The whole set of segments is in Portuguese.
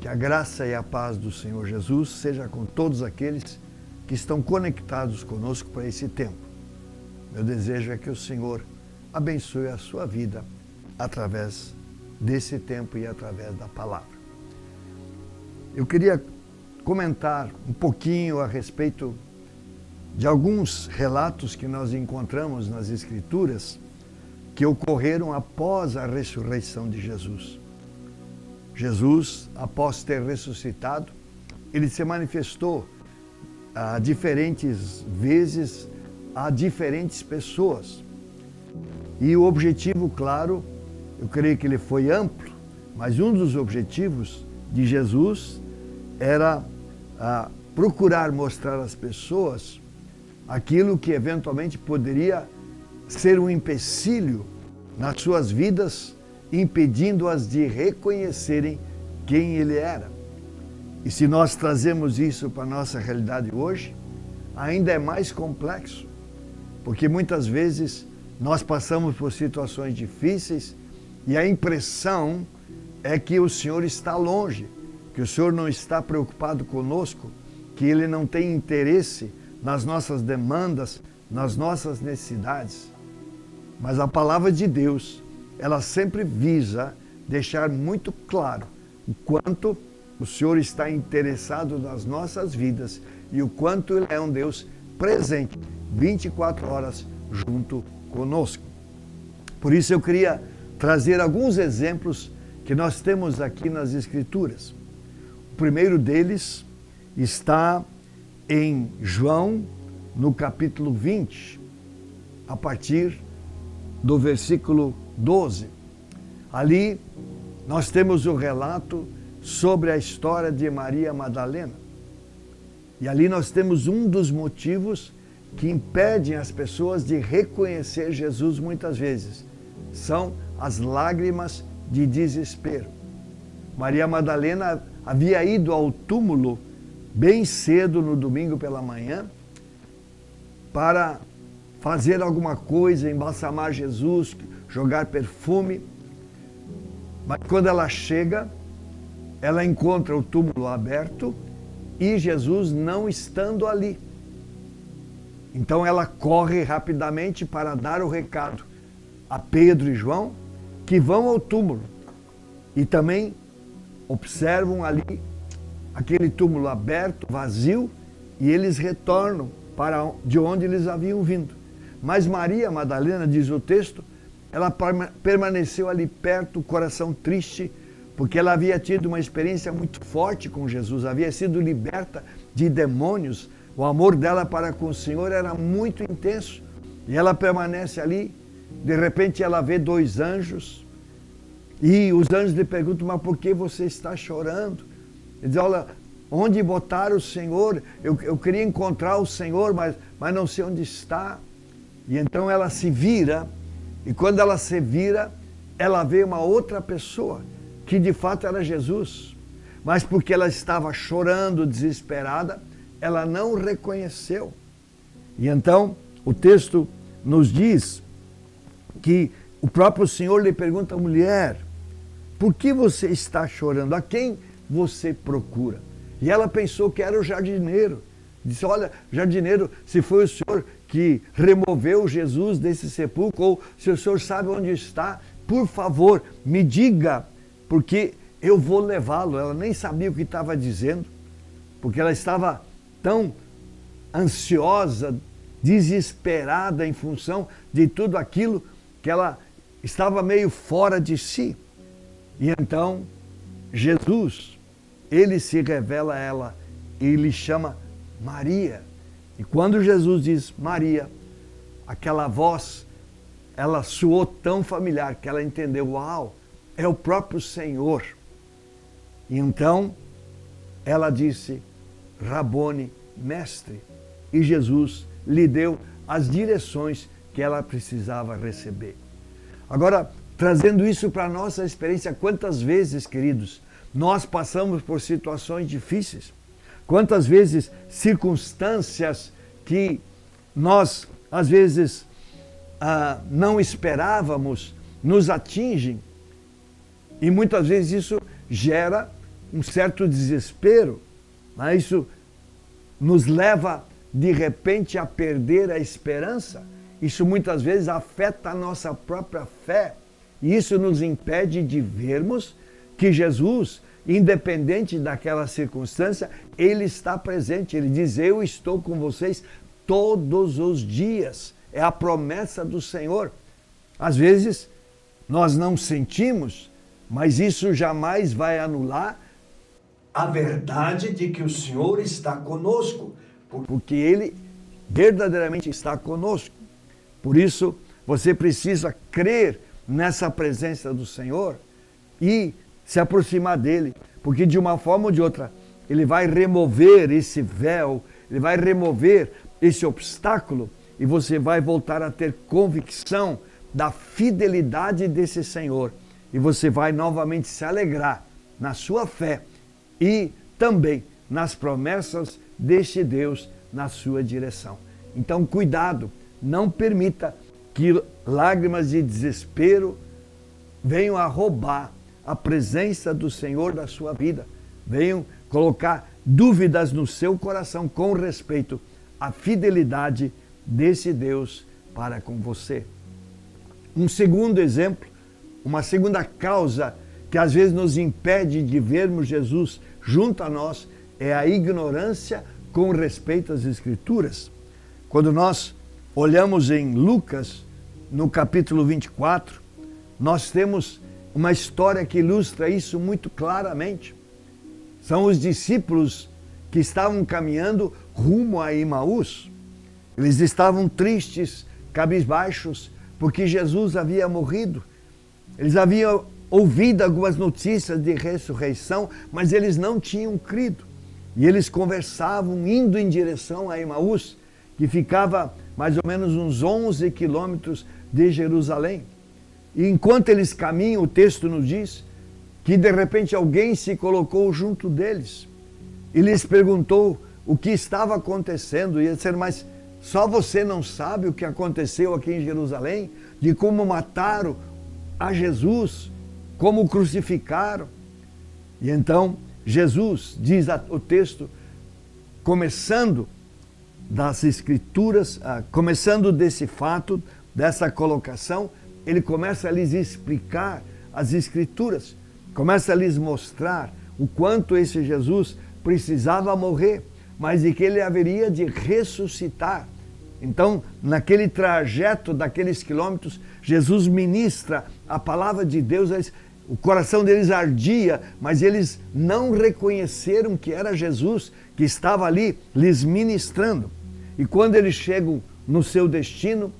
Que a graça e a paz do Senhor Jesus seja com todos aqueles que estão conectados conosco para esse tempo. Meu desejo é que o Senhor abençoe a sua vida através desse tempo e através da palavra. Eu queria comentar um pouquinho a respeito de alguns relatos que nós encontramos nas Escrituras que ocorreram após a ressurreição de Jesus. Jesus, após ter ressuscitado, ele se manifestou diferentes vezes a diferentes pessoas. E o objetivo, claro, eu creio que ele foi amplo, mas um dos objetivos de Jesus era procurar mostrar às pessoas aquilo que eventualmente poderia ser um empecilho nas suas vidas, impedindo-as de reconhecerem quem ele era. E se nós trazemos isso para a nossa realidade hoje, ainda é mais complexo, porque muitas vezes nós passamos por situações difíceis e a impressão é que o Senhor está longe, que o Senhor não está preocupado conosco, que Ele não tem interesse nas nossas demandas, nas nossas necessidades. Mas a palavra de Deus, ela sempre visa deixar muito claro o quanto o Senhor está interessado nas nossas vidas e o quanto Ele é um Deus presente 24 horas junto conosco. Por isso eu queria trazer alguns exemplos que nós temos aqui nas Escrituras. O primeiro deles está em João, no capítulo 20, a partir do versículo 12. Ali nós temos o relato sobre a história de Maria Madalena. E ali nós temos um dos motivos que impedem as pessoas de reconhecer Jesus muitas vezes. São as lágrimas de desespero. Maria Madalena havia ido ao túmulo bem cedo no domingo pela manhã para fazer alguma coisa, embalsamar Jesus, jogar perfume. Mas quando ela chega, ela encontra o túmulo aberto e Jesus não estando ali. Então ela corre rapidamente para dar o recado a Pedro e João, que vão ao túmulo e também observam ali aquele túmulo aberto, vazio, e eles retornam para de onde eles haviam vindo. Mas Maria Madalena, diz o texto, ela permaneceu ali perto, o coração triste, porque ela havia tido uma experiência muito forte com Jesus, havia sido liberta de demônios, o amor dela para com o Senhor era muito intenso, e ela permanece ali. De repente ela vê dois anjos, e os anjos lhe perguntam: mas por que você está chorando? Ele diz: olha, onde botaram o Senhor? Eu queria encontrar o Senhor, mas não sei onde está. E então ela se vira, e quando ela se vira, ela vê uma outra pessoa, que de fato era Jesus. Mas porque ela estava chorando, desesperada, ela não reconheceu. E então o texto nos diz que o próprio Senhor lhe pergunta: mulher, por que você está chorando? A quem você procura? E ela pensou que era o jardineiro. Disse: olha, jardineiro, se foi o Senhor que removeu Jesus desse sepulcro, ou se o Senhor sabe onde está, por favor, me diga, porque eu vou levá-lo. Ela nem sabia o que estava dizendo, porque ela estava tão ansiosa, desesperada em função de tudo aquilo, que ela estava meio fora de si. E então Jesus, ele se revela a ela e lhe chama Maria. E quando Jesus diz Maria, aquela voz, ela soou tão familiar que ela entendeu: uau, é o próprio Senhor. E então ela disse: Rabone, mestre. E Jesus lhe deu as direções que ela precisava receber. Agora, trazendo isso para a nossa experiência, quantas vezes, queridos, nós passamos por situações difíceis? Quantas vezes circunstâncias que nós, às vezes, não esperávamos, nos atingem? E muitas vezes isso gera um certo desespero, mas isso nos leva de repente a perder a esperança. Isso muitas vezes afeta a nossa própria fé e isso nos impede de vermos que Jesus, independente daquela circunstância, Ele está presente. Ele diz: eu estou com vocês todos os dias. É a promessa do Senhor. Às vezes nós não sentimos, mas isso jamais vai anular a verdade de que o Senhor está conosco, porque Ele verdadeiramente está conosco. Por isso, você precisa crer nessa presença do Senhor e se aproximar dEle, porque de uma forma ou de outra, Ele vai remover esse véu, Ele vai remover esse obstáculo e você vai voltar a ter convicção da fidelidade desse Senhor. E você vai novamente se alegrar na sua fé e também nas promessas deste Deus na sua direção. Então, cuidado, não permita que lágrimas de desespero venham a roubar a presença do Senhor da sua vida, venham colocar dúvidas no seu coração com respeito à fidelidade desse Deus para com você. Um segundo exemplo, uma segunda causa que às vezes nos impede de vermos Jesus junto a nós é a ignorância com respeito às Escrituras. Quando nós olhamos em Lucas, no capítulo 24, nós temos uma história que ilustra isso muito claramente. São os discípulos que estavam caminhando rumo a Emaús. Eles estavam tristes, cabisbaixos, porque Jesus havia morrido. Eles haviam ouvido algumas notícias de ressurreição, mas eles não tinham crido. E eles conversavam indo em direção a Emaús, que ficava mais ou menos uns 11 quilômetros de Jerusalém. E enquanto eles caminham, o texto nos diz que de repente alguém se colocou junto deles e lhes perguntou o que estava acontecendo. E eles disseram: mas só você não sabe o que aconteceu aqui em Jerusalém? De como mataram a Jesus, como o crucificaram. E então Jesus, diz o texto, começando das Escrituras, começando desse fato, dessa colocação, ele começa a lhes explicar as Escrituras, começa a lhes mostrar o quanto esse Jesus precisava morrer, mas de que ele haveria de ressuscitar. Então, naquele trajeto daqueles quilômetros, Jesus ministra a palavra de Deus, o coração deles ardia, mas eles não reconheceram que era Jesus que estava ali lhes ministrando. E quando eles chegam no seu destino,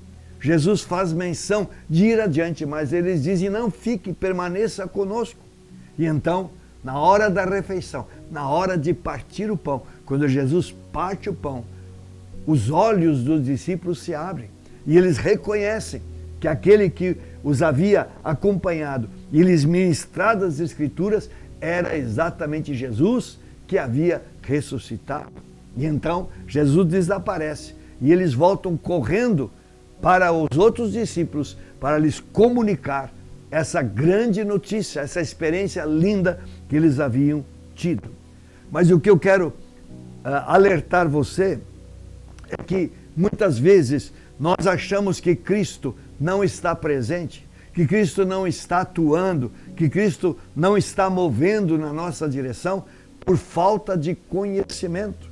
Jesus faz menção de ir adiante, mas eles dizem: não, fique, permaneça conosco. E então, na hora da refeição, na hora de partir o pão, quando Jesus parte o pão, os olhos dos discípulos se abrem e eles reconhecem que aquele que os havia acompanhado e lhes ministrado as Escrituras era exatamente Jesus que havia ressuscitado. E então Jesus desaparece e eles voltam correndo para os outros discípulos para lhes comunicar essa grande notícia, essa experiência linda que eles haviam tido. Mas o que eu quero alertar você é que muitas vezes nós achamos que Cristo não está presente, que Cristo não está atuando, que Cristo não está movendo na nossa direção por falta de conhecimento.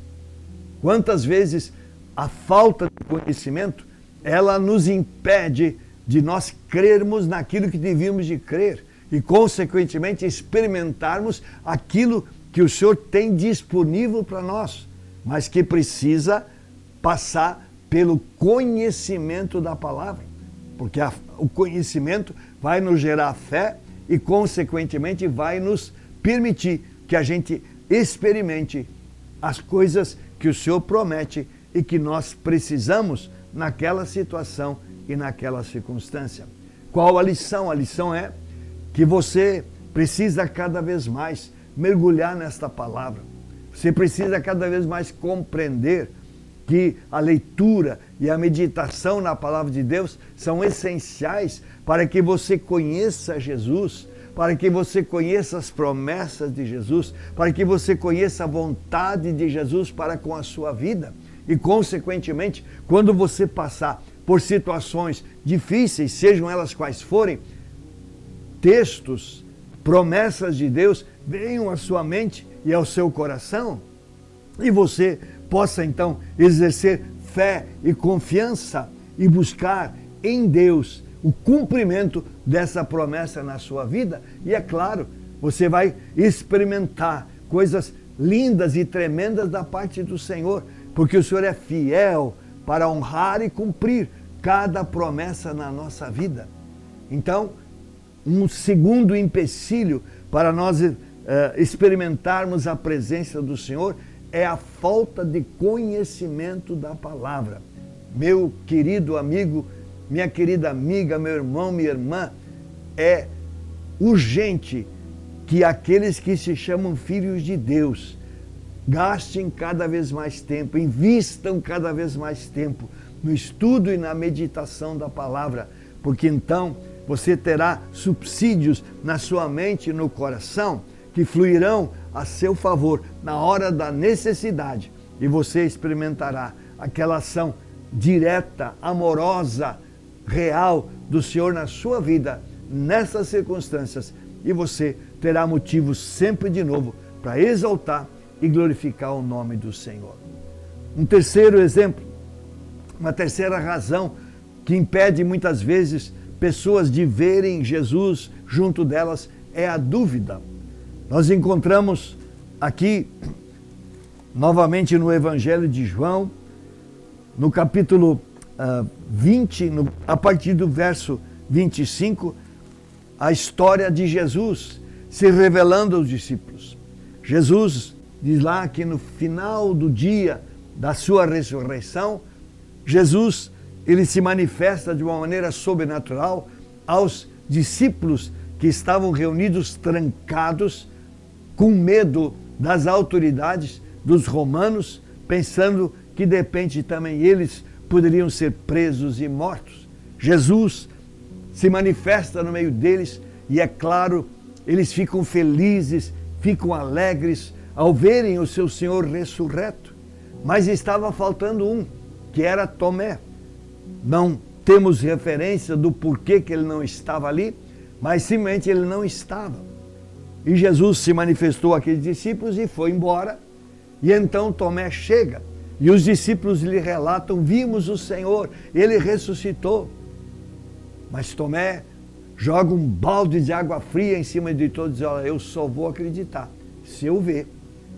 Quantas vezes a falta de conhecimento, ela nos impede de nós crermos naquilo que devíamos de crer e, consequentemente, experimentarmos aquilo que o Senhor tem disponível para nós, mas que precisa passar pelo conhecimento da palavra, porque o conhecimento vai nos gerar fé e, consequentemente, vai nos permitir que a gente experimente as coisas que o Senhor promete e que nós precisamos naquela situação e naquela circunstância. Qual a lição? A lição é que você precisa cada vez mais mergulhar nesta palavra. Você precisa cada vez mais compreender que a leitura e a meditação na palavra de Deus são essenciais para que você conheça Jesus, para que você conheça as promessas de Jesus, para que você conheça a vontade de Jesus para com a sua vida. E, consequentemente, quando você passar por situações difíceis, sejam elas quais forem, textos, promessas de Deus venham à sua mente e ao seu coração, e você possa então exercer fé e confiança e buscar em Deus o cumprimento dessa promessa na sua vida. E é claro, você vai experimentar coisas lindas e tremendas da parte do Senhor, porque o Senhor é fiel para honrar e cumprir cada promessa na nossa vida. Então, um segundo empecilho para nós experimentarmos a presença do Senhor é a falta de conhecimento da palavra. Meu querido amigo, minha querida amiga, meu irmão, minha irmã, é urgente que aqueles que se chamam filhos de Deus gastem cada vez mais tempo, invistam cada vez mais tempo no estudo e na meditação da palavra, porque então você terá subsídios na sua mente e no coração que fluirão a seu favor na hora da necessidade, e você experimentará aquela ação direta, amorosa, real do Senhor na sua vida, nessas circunstâncias, e você terá motivos sempre de novo para exaltar e glorificar o nome do Senhor. Um terceiro exemplo, uma terceira razão que impede muitas vezes pessoas de verem Jesus junto delas é a dúvida. Nós encontramos aqui, novamente no Evangelho de João, no capítulo 20, a partir do verso 25, a história de Jesus se revelando aos discípulos. Jesus diz lá que no final do dia da sua ressurreição, Jesus, ele se manifesta de uma maneira sobrenatural aos discípulos que estavam reunidos, trancados, com medo das autoridades, dos romanos, pensando que de repente também eles poderiam ser presos e mortos. Jesus se manifesta no meio deles e, é claro, eles ficam felizes, ficam alegres ao verem o seu Senhor ressurreto. Mas estava faltando um, que era Tomé. Não temos referência do porquê que ele não estava ali, mas simplesmente ele não estava. E Jesus se manifestou àqueles discípulos e foi embora. E então Tomé chega e os discípulos lhe relatam: vimos o Senhor, ele ressuscitou. Mas Tomé joga um balde de água fria em cima de todos e diz: olha, eu só vou acreditar se eu ver.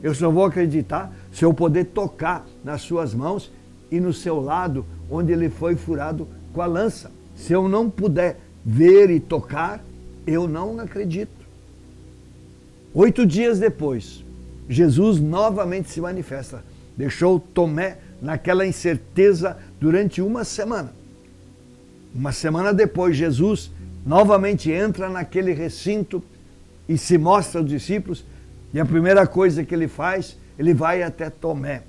Eu só vou acreditar se eu poder tocar nas suas mãos e no seu lado, onde ele foi furado com a lança. Se eu não puder ver e tocar, eu não acredito. 8 dias depois, Jesus novamente se manifesta. Deixou Tomé naquela incerteza durante uma semana. Uma semana depois, Jesus novamente entra naquele recinto e se mostra aos discípulos. E a primeira coisa que ele faz, ele vai até Tomé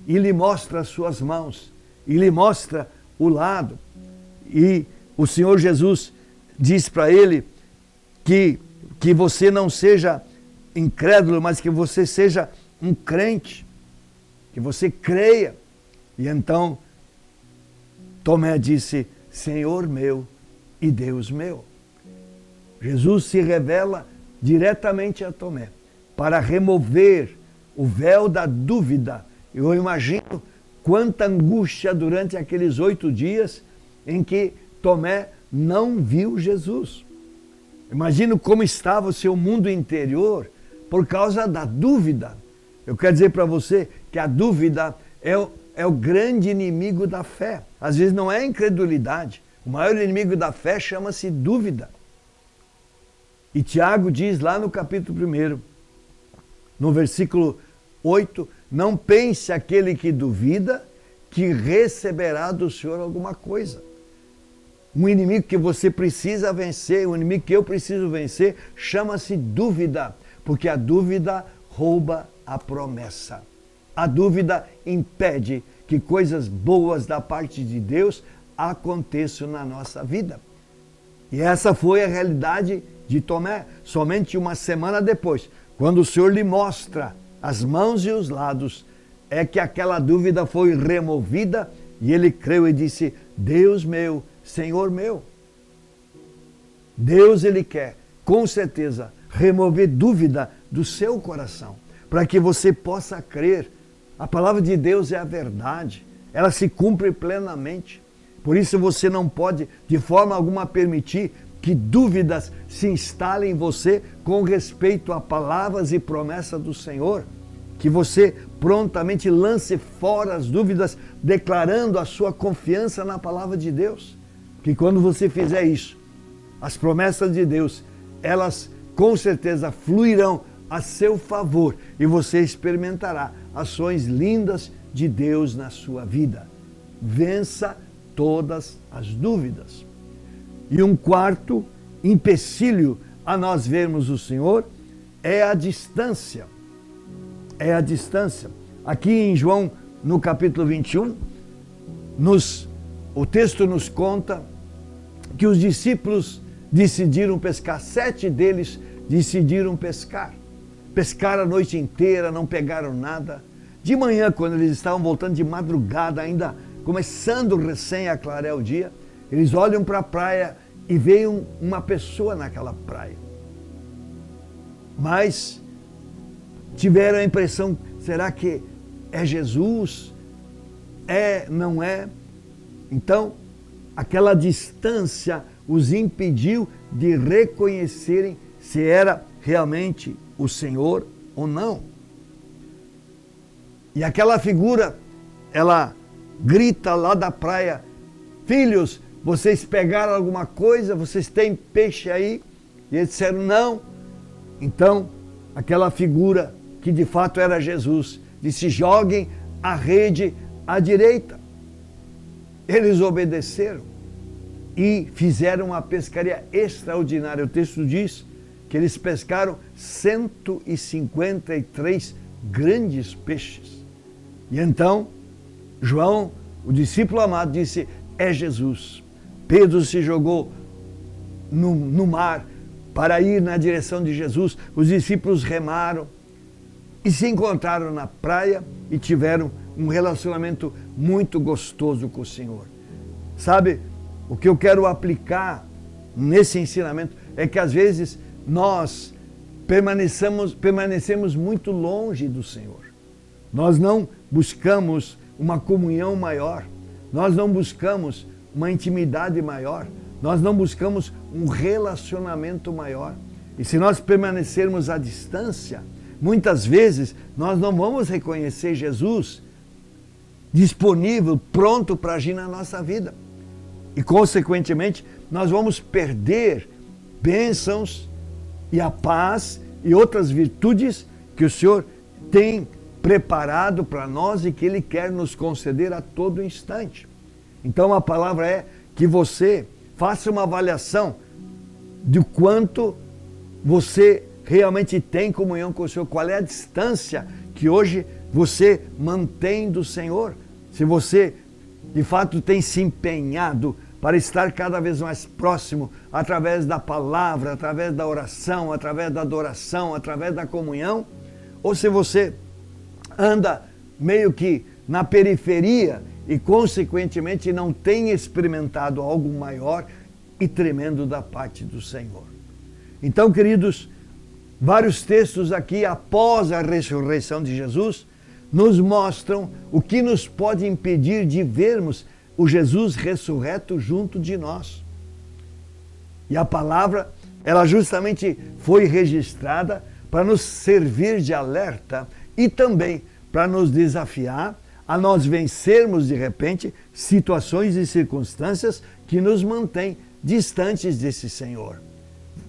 e lhe mostra as suas mãos, e lhe mostra o lado. E o Senhor Jesus diz para ele que você não seja incrédulo, mas que você seja um crente, que você creia. E então Tomé disse: Senhor meu e Deus meu. Jesus se revela diretamente a Tomé para remover o véu da dúvida. Eu imagino quanta angústia durante aqueles 8 dias em que Tomé não viu Jesus. Imagino como estava o seu mundo interior por causa da dúvida. Eu quero dizer para você que a dúvida é o grande inimigo da fé. Às vezes não é a incredulidade. O maior inimigo da fé chama-se dúvida. E Tiago diz lá no capítulo 1, no versículo 8, não pense aquele que duvida que receberá do Senhor alguma coisa. Um inimigo que você precisa vencer, um inimigo que eu preciso vencer, chama-se dúvida, porque a dúvida rouba a promessa. A dúvida impede que coisas boas da parte de Deus aconteçam na nossa vida. E essa foi a realidade de Tomé. Somente uma semana depois, quando o Senhor lhe mostra as mãos e os lados, é que aquela dúvida foi removida e ele creu e disse: Deus meu, Senhor meu. Deus, ele quer, com certeza, remover dúvida do seu coração, para que você possa crer. A palavra de Deus é a verdade, ela se cumpre plenamente. Por isso você não pode, de forma alguma, permitir que dúvidas se instalem em você com respeito a palavras e promessas do Senhor. Que você prontamente lance fora as dúvidas, declarando a sua confiança na palavra de Deus. Que quando você fizer isso, as promessas de Deus, elas com certeza fluirão a seu favor e você experimentará ações lindas de Deus na sua vida. Vença todas as dúvidas. E um quarto empecilho a nós vermos o Senhor é a distância. É a distância. Aqui em João, no capítulo 21, o texto nos conta que os discípulos decidiram pescar. 7 deles decidiram pescar. Pescaram a noite inteira, não pegaram nada. De manhã, quando eles estavam voltando de madrugada, ainda começando recém a clarear o dia, eles olham para a praia e veem uma pessoa naquela praia. Mas tiveram a impressão: será que é Jesus? É, não é? Então, aquela distância os impediu de reconhecerem se era realmente o Senhor ou não. E aquela figura, ela grita lá da praia: filhos, vocês pegaram alguma coisa? Vocês têm peixe aí? E eles disseram: não. Então, aquela figura, que de fato era Jesus, disse: joguem a rede à direita. Eles obedeceram e fizeram uma pescaria extraordinária. O texto diz que eles pescaram 153 grandes peixes. E então, João, o discípulo amado, disse: é Jesus. Pedro se jogou no mar para ir na direção de Jesus. Os discípulos remaram e se encontraram na praia e tiveram um relacionamento muito gostoso com o Senhor. Sabe, o que eu quero aplicar nesse ensinamento é que às vezes nós permanecemos muito longe do Senhor. Nós não buscamos uma comunhão maior, nós não buscamos uma intimidade maior, nós não buscamos um relacionamento maior. E se nós permanecermos à distância, muitas vezes nós não vamos reconhecer Jesus disponível, pronto para agir na nossa vida. E consequentemente, nós vamos perder bênçãos e a paz e outras virtudes que o Senhor tem preparado para nós e que Ele quer nos conceder a todo instante. Então a palavra é que você faça uma avaliação de quanto você realmente tem comunhão com o Senhor, qual é a distância que hoje você mantém do Senhor. Se você de fato tem se empenhado para estar cada vez mais próximo através da palavra, através da oração, através da adoração, através da comunhão, ou se você anda meio que na periferia e consequentemente não tem experimentado algo maior e tremendo da parte do Senhor. Então, queridos, vários textos aqui após a ressurreição de Jesus nos mostram o que nos pode impedir de vermos o Jesus ressurreto junto de nós. E a palavra, ela justamente foi registrada para nos servir de alerta e também para nos desafiar a nós vencermos de repente situações e circunstâncias que nos mantêm distantes desse Senhor.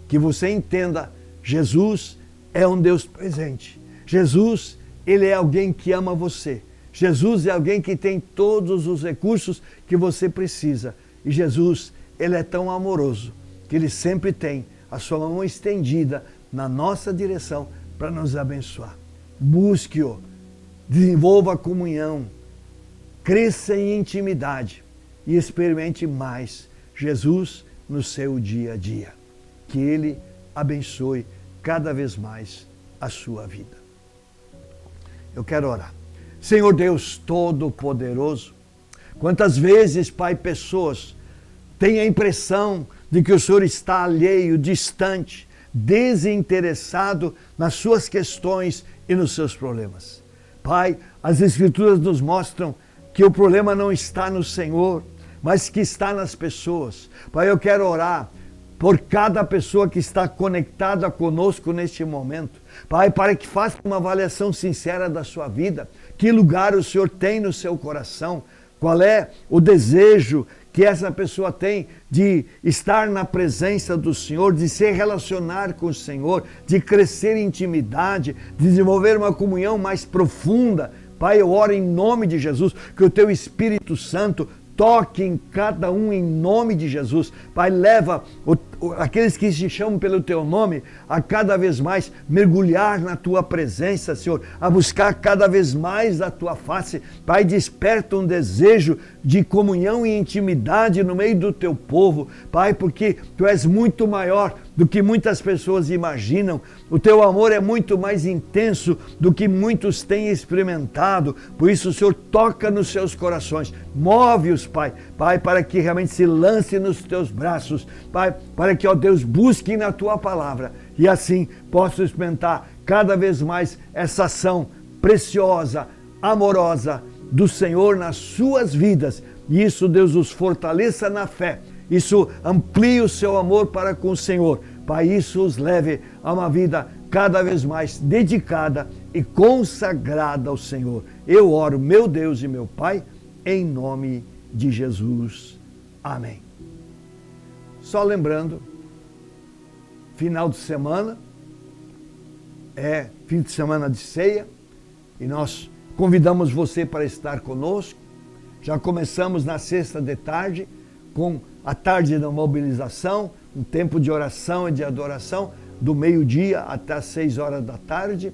Que você entenda, Jesus é um Deus presente. Jesus, Ele é alguém que ama você. Jesus é alguém que tem todos os recursos que você precisa. E Jesus, Ele é tão amoroso que Ele sempre tem a sua mão estendida na nossa direção para nos abençoar. Busque-o, desenvolva a comunhão, cresça em intimidade e experimente mais Jesus no seu dia a dia. Que Ele abençoe cada vez mais a sua vida. Eu quero orar. Senhor Deus Todo-Poderoso, quantas vezes, Pai, pessoas têm a impressão de que o Senhor está alheio, distante, desinteressado nas suas questões e nos seus problemas. Pai, as Escrituras nos mostram que o problema não está no Senhor, mas que está nas pessoas. Pai, eu quero orar por cada pessoa que está conectada conosco neste momento. Pai, para que faça uma avaliação sincera da sua vida. Que lugar o Senhor tem no seu coração? Qual é o desejo que essa pessoa tem de estar na presença do Senhor, de se relacionar com o Senhor, de crescer em intimidade, de desenvolver uma comunhão mais profunda? Pai, eu oro em nome de Jesus, que o Teu Espírito Santo toque em cada um em nome de Jesus. Pai, leva aqueles que se chamam pelo Teu nome a cada vez mais mergulhar na Tua presença, Senhor, a buscar cada vez mais a Tua face. Pai, desperta um desejo de comunhão e intimidade no meio do Teu povo. Pai, porque Tu és muito maior do que muitas pessoas imaginam. O Teu amor é muito mais intenso do que muitos têm experimentado. Por isso, o Senhor toca nos seus corações. Move-os, Pai. Pai, para que realmente se lance nos Teus braços. Pai, para que, ó Deus, busquem na Tua palavra e assim possam experimentar cada vez mais essa ação preciosa, amorosa do Senhor nas suas vidas. E isso, Deus, os fortaleça na fé. Isso amplie o seu amor para com o Senhor. Pai, isso os leve a uma vida cada vez mais dedicada e consagrada ao Senhor. Eu oro, meu Deus e meu Pai, em nome de Jesus. Amém. Só lembrando, final de semana é fim de semana de ceia e nós convidamos você para estar conosco. Já começamos na sexta de tarde com a tarde da mobilização, um tempo de oração e de adoração do meio-dia até as 6 horas da tarde.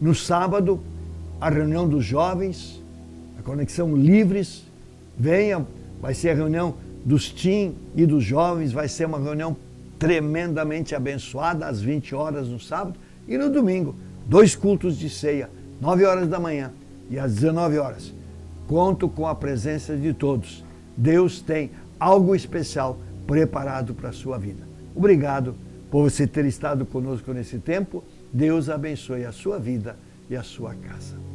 No sábado, a reunião dos jovens, a Conexão Livres. Venha, vai ser a reunião dos teens e dos jovens, vai ser uma reunião tremendamente abençoada, às 20 horas no sábado. E no domingo, 2 cultos de ceia, 9 horas da manhã e às 19 horas. Conto com a presença de todos. Deus tem algo especial preparado para a sua vida. Obrigado por você ter estado conosco nesse tempo. Deus abençoe a sua vida e a sua casa.